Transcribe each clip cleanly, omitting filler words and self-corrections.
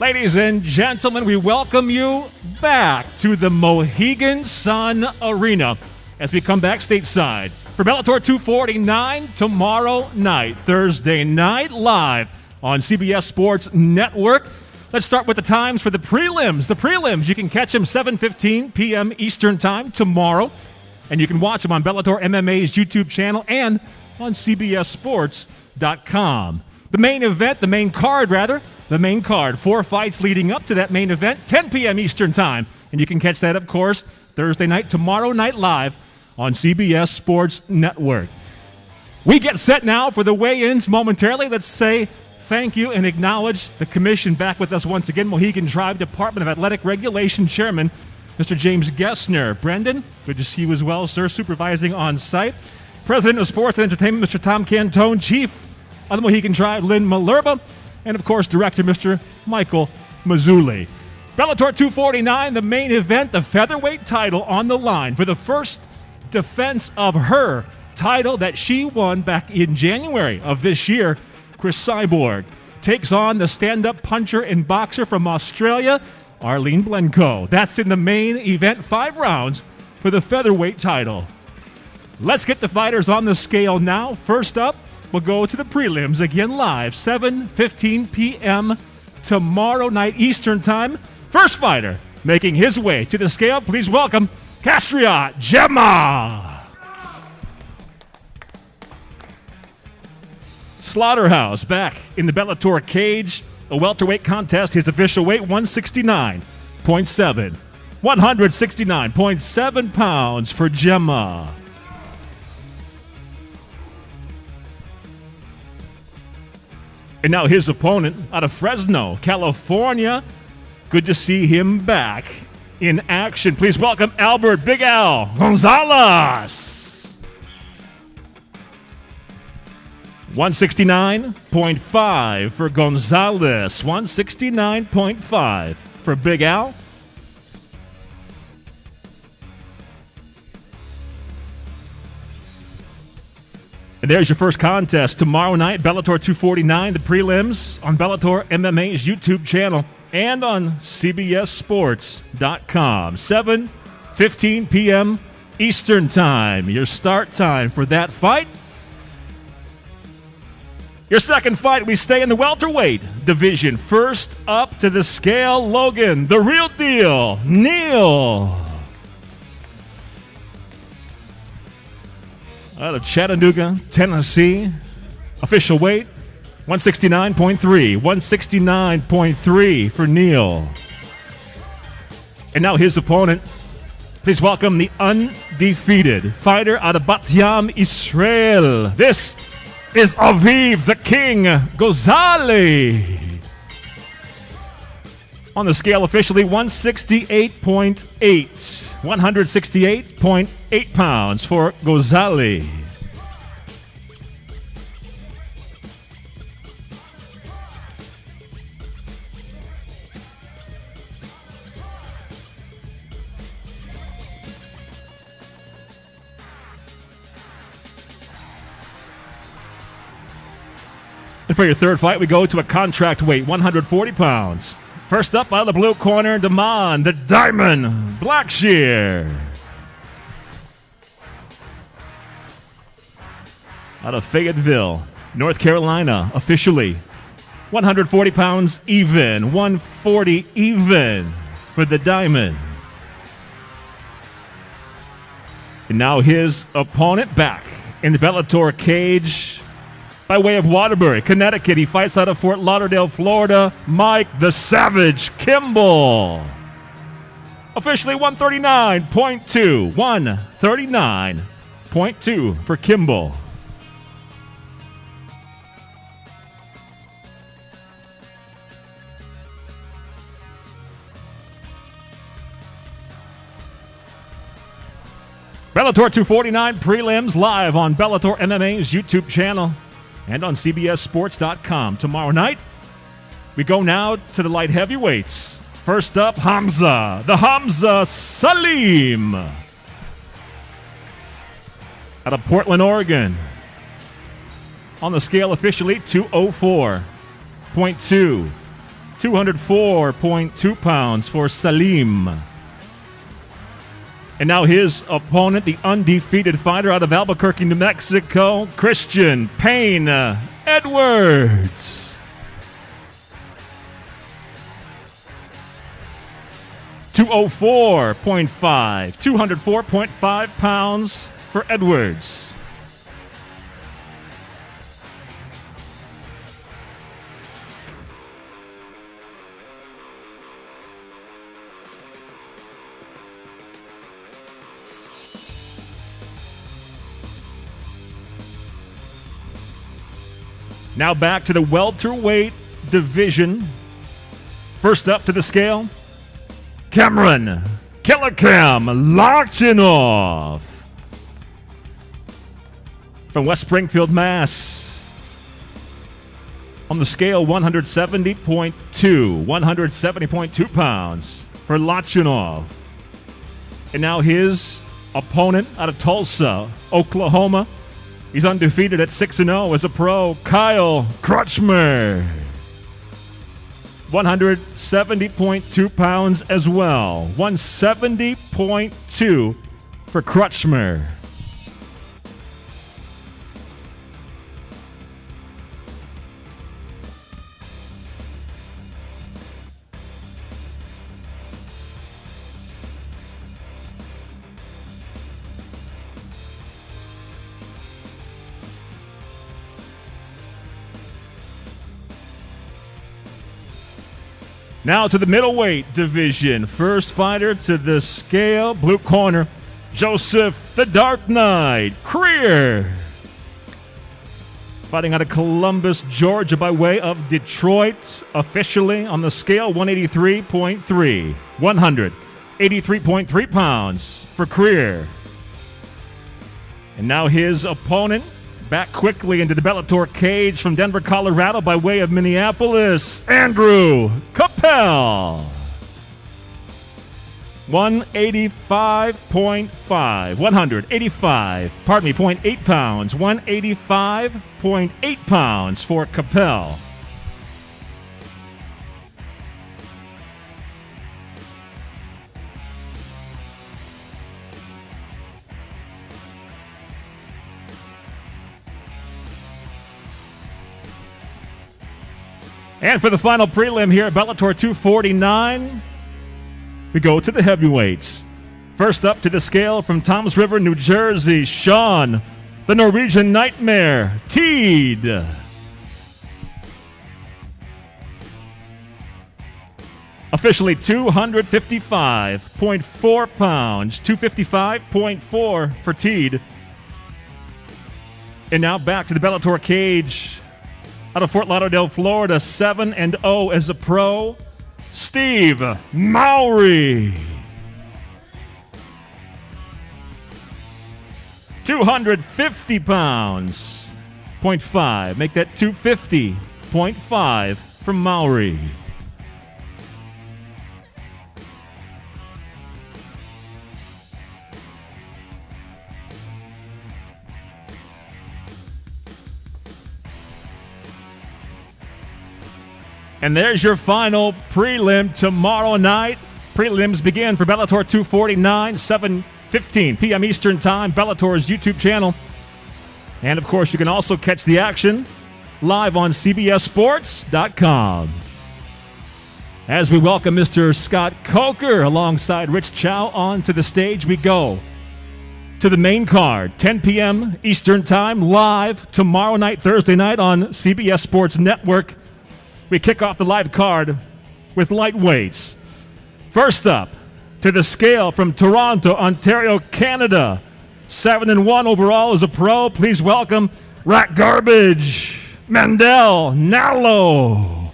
Ladies and gentlemen, we welcome you back to the Mohegan Sun Arena as we come back stateside for Bellator 249 tomorrow night, Thursday night, live on CBS Sports Network. Let's start with the times for the prelims. The prelims, you can catch them 7:15 p.m. Eastern Time tomorrow, and you can watch them on Bellator MMA's YouTube channel and on CBSSports.com. The main card, 4 fights leading up to that main event, 10 p.m. Eastern Time. And you can catch that, of course, Thursday night, tomorrow night live on CBS Sports Network. We get set now for the weigh-ins momentarily. Let's say thank you and acknowledge the commission back with us once again. Mohegan Drive Department of Athletic Regulation Chairman, Mr. James Gessner. Brendan, good to see you as well, sir, supervising on site. President of Sports and Entertainment, Mr. Tom Cantone. Chief of the Mohegan Drive, Lynn Malerba. And, of course, Director, Mr. Michael Mazzulli. Bellator 249, the main event, the featherweight title on the line for the first defense of her title that she won back in January of this year. Chris Cyborg takes on the stand-up puncher and boxer from Australia, Arlene Blencoe. That's in the main event, 5 rounds for the featherweight title. Let's get the fighters on the scale now. First up, we'll go to the prelims, again live, 7:15 p.m. tomorrow night Eastern Time. First fighter making his way to the scale, please welcome Castriot Gemma. Slaughterhouse back in the Bellator cage. A welterweight contest, his official weight 169.7. 169.7 pounds for Gemma. And now his opponent out of Fresno, California. Good to see him back in action. Please welcome Albert Big Al Gonzalez. 169.5 for Gonzalez. 169.5 for Big Al. And there's your first contest tomorrow night, Bellator 249, the prelims on Bellator MMA's YouTube channel and on CBSSports.com. 7:15 p.m. Eastern Time, your start time for that fight. Your second fight, we stay in the welterweight division. First up to the scale, Logan, the real deal, Neal. Out of Chattanooga, Tennessee. Official weight, 169.3. 169.3 for Neal. And now his opponent. Please welcome the undefeated fighter out of Bat Yam, Israel. This is Aviv the King Ghazali. On the scale officially, 168.8. 168.8 pounds for Ghazali. And for your third fight, we go to a contract weight, 140 pounds. First up, out of the blue corner, Damon, the Diamond Blackshear. Out of Fayetteville, North Carolina, officially 140 pounds even, 140 even for the Diamond. And now his opponent back in the Bellator cage. By way of Waterbury, Connecticut, he fights out of Fort Lauderdale, Florida, Mike the Savage Kimball. Officially 139.2. 139.2 for Kimball. Bellator 249 prelims live on Bellator MMA's YouTube channel and on CBSSports.com. Tomorrow night, we go now to the light heavyweights. First up, Hamza, the Hamza Salim. Out of Portland, Oregon. On the scale officially, 204.2. 204.2 pounds for Salim. And now his opponent, the undefeated fighter out of Albuquerque, New Mexico, Christian Payne Edwards. 204.5 pounds for Edwards. Now back to the welterweight division. First up to the scale, Cameron Killicam Lachinov from West Springfield, Mass. On the scale, 170.2 pounds for Lachinov. And now his opponent out of Tulsa, Oklahoma. He's undefeated at 6-0 as a pro, Kyle Crutchmer. 170.2 pounds as well. 170.2 for Crutchmer. Now to the middleweight division. First fighter to the scale, blue corner, Joseph the Dark Knight Creer. Fighting out of Columbus, Georgia by way of Detroit. Officially on the scale, 183.3. 183.3 pounds for Creer. And now his opponent, back quickly into the Bellator cage from Denver, Colorado by way of Minneapolis, Andrew Capel. 185.8 pounds. 185.8 pounds for Capel. And for the final prelim here at Bellator 249, we go to the heavyweights. First up to the scale from Toms River, New Jersey, Sean, the Norwegian Nightmare, Teed. Officially 255.4 pounds, 255.4 for Teed. And now back to the Bellator cage. Out of Fort Lauderdale, Florida, 7-0 as a pro, Steve Mowry. 250 pounds, 0.5. Make that 250.5 from Mowry. And there's your final prelim tomorrow night. Prelims begin for Bellator 249, 7:15 p.m. Eastern Time, Bellator's YouTube channel. And, of course, you can also catch the action live on CBSSports.com. As we welcome Mr. Scott Coker alongside Rich Chow onto the stage, we go to the main card, 10 p.m. Eastern Time, live tomorrow night, Thursday night on CBS Sports Network. We kick off the live card with lightweights. First up, to the scale from Toronto, Ontario, Canada. 7-1 overall as a pro. Please welcome Rat Garbage, Mandel Nallo.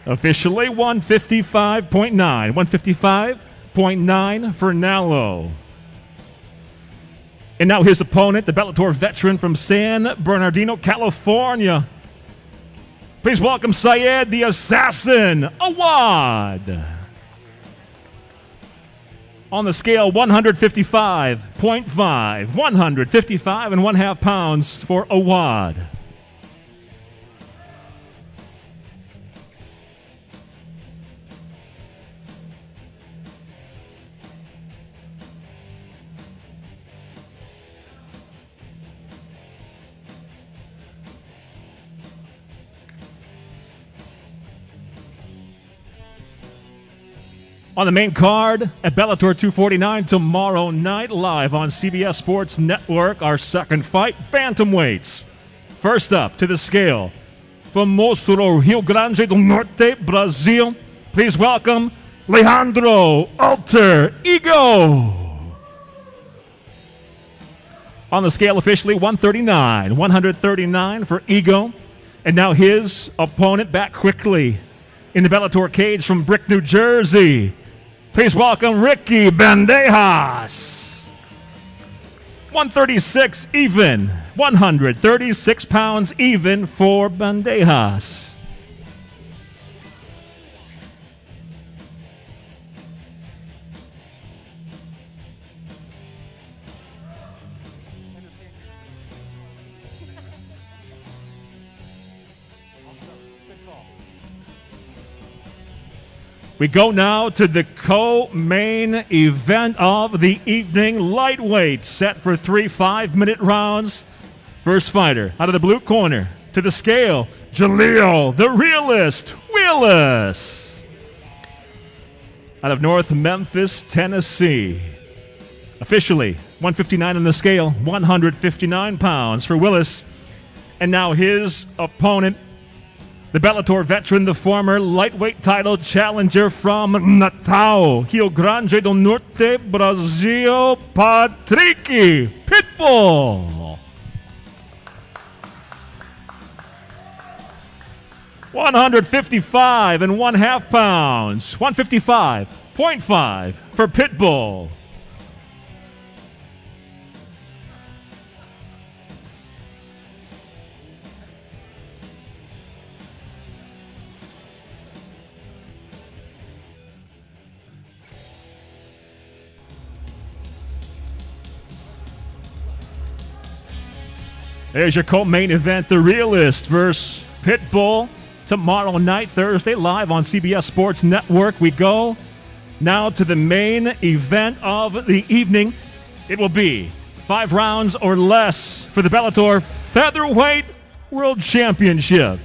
Officially 155.9. 155.9 for Nallo. And now his opponent, the Bellator veteran from San Bernardino, California. Please welcome Syed the Assassin Awad. On the scale, 155.5. 155.5 pounds for Awad. On the main card at Bellator 249 tomorrow night, live on CBS Sports Network, our second fight, bantamweights. First up to the scale, from Monstro, Rio Grande do Norte, Brazil, please welcome Leandro Alter Ego. On the scale officially, 139 for Ego. And now his opponent back quickly in the Bellator cage from Brick, New Jersey. Please welcome Ricky Bandejas. 136 even. 136 pounds even for Bandejas. We go now to the co-main event of the evening, lightweight, set for 3 5-minute rounds. First fighter out of the blue corner to the scale, Jaleel, the realist, Willis. Out of North Memphis, Tennessee. Officially, 159 on the scale, 159 pounds for Willis. And now his opponent, the Bellator veteran, the former lightweight title challenger from Natal, Rio Grande do Norte, Brazil, Patrick Pitbull. 155.5 pounds, 155.5 for Pitbull. There's your co-main event, The Realist versus Pitbull. Tomorrow night, Thursday, live on CBS Sports Network. We go now to the main event of the evening. It will be 5 rounds or less for the Bellator Featherweight World Championship.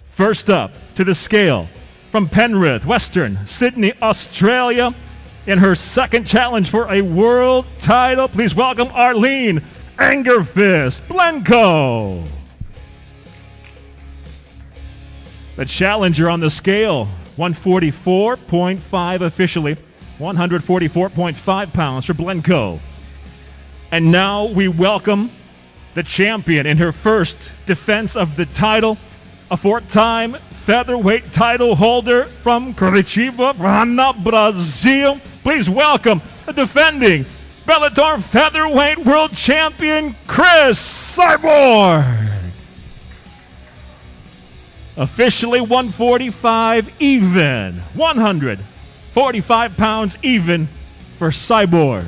First up to the scale, from Penrith, Western Sydney, Australia, in her second challenge for a world title. Please welcome Arlene Angerfist Blenko. The challenger on the scale, 144.5 officially, 144.5 pounds for Blenko. And now we welcome the champion in her first defense of the title, a 4-time featherweight title holder from Curitiba, Paraná, Brazil. Please welcome the defending Bellator featherweight world champion, Chris Cyborg. Officially 145 even, 145 pounds even for Cyborg.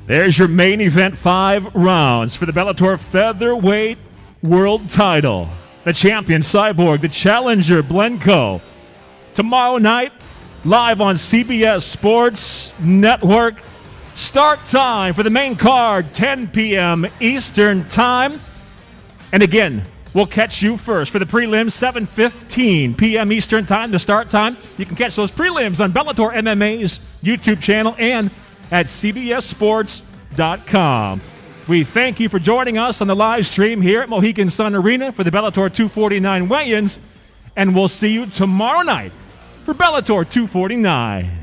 There's your main event, 5 rounds for the Bellator featherweight world title. The champion, Cyborg, the challenger, Blenko. Tomorrow night, live on CBS Sports Network. Start time for the main card, 10 p.m. Eastern Time. And again, we'll catch you first for the prelims, 7:15 p.m. Eastern Time, the start time. You can catch those prelims on Bellator MMA's YouTube channel and at cbssports.com. We thank you for joining us on the live stream here at Mohegan Sun Arena for the Bellator 249 weigh-ins, and we'll see you tomorrow night for Bellator 249.